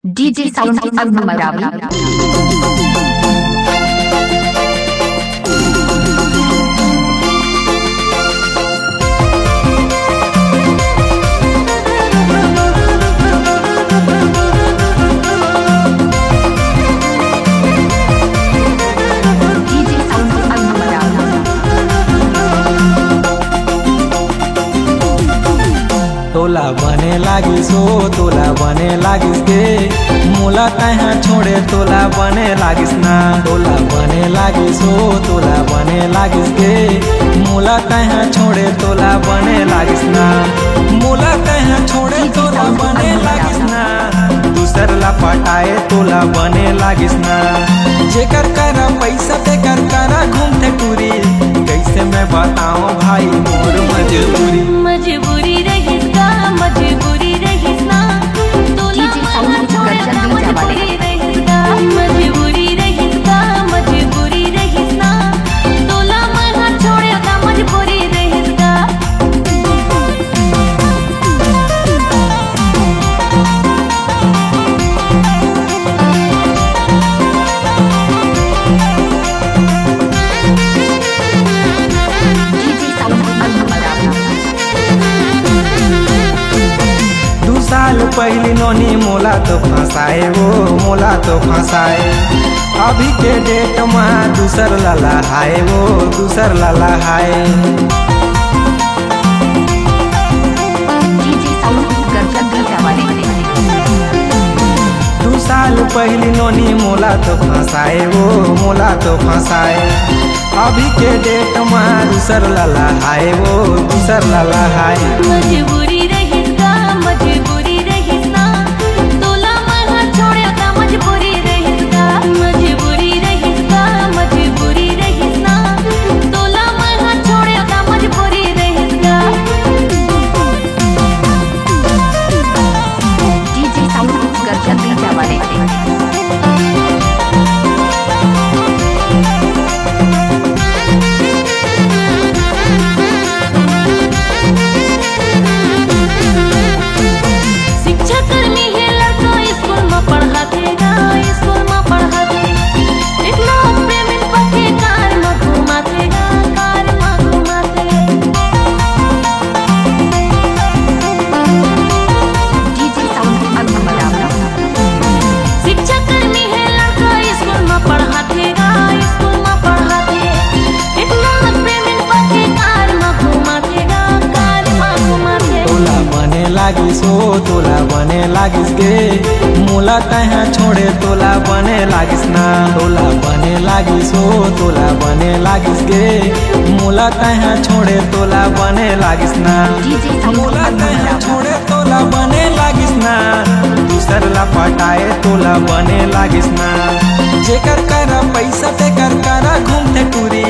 DJ Sound Marawi. तोला बने लागिस हो तोला बने लागिस गे मोला तहाँ छोड़े तोला बने लागिस ना। तोला बने लागिस हो तोला बने लागिस गे मोला तहाँ छोड़े तोला बने लागिस ना। मोला तहाँ छोड़े तोला बने लागिस ना। दूसर ला पटाए तोला बने लागिस ना। जेकर करा पैसा तेकर करा घूमते टूरी कैसे मैं बताऊं भाई मोर मजबूरी। मजबूरी रही मजबूरी रही ना। तोला छोड़े मजबूरी रही ना। मजबूरी रही मजबूरी रही ना। तोला छोड़े मजबूरी रही ना। साल पहली नोनी मोला तो फंसाए वो मोला तो फंसाए। अभी के डेट में दूसर लाला हाय वो दूसर लाला हाय। दू साल पहली नोनी मोला तो फंसाए वो मोला तो फंसाए। अभी के डेट में दूसर लाला हाय वो दूसर लाला हाय। मजबूरी रही मजबूरी रही ना। तोला छोड़े मजबूरी रही ना। मजबूरी रही मजबूरी रही ना। तोला छोड़े मजबूरी रही ना। DJ Sound गर्जन जवाने लागिस हो तोला बने लागिस गे मोला तहाँ छोड़े तोला बने लागिस ना। तोला बने लागिस हो तोला बने लागिस गे मोला तहाँ छोड़े तोला बने लागिस ना। मोला तहाँ छोड़े तोला बने लागिस ना। दूसर ला पटाए तोला बने लागिस ना। जेकर करा पैसा तेकर करा घूमते टूरी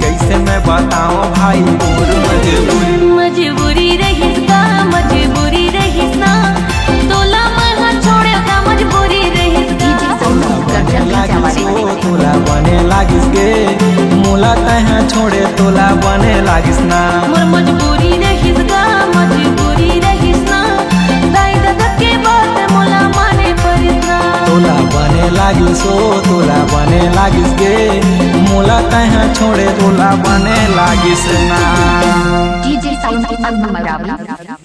कैसे मैं बताऊं भाई मोर मजबूरी। मजबूरी रही मजबूरी रही ना। तोला छोड़े मजबूरी रही तोला बने लागिस गे मोला तहाँ छोड़े तोला बने लागिस ना। मोर मजबूरी रही मजबूरी रही ना। दाई दादा के बात मोला माने परिस ना। तोला बने लागिस हो तोला बने लागिस गे मोला तहाँ छोड़े तोला बने लागिस ना। DJ Sound Marawi.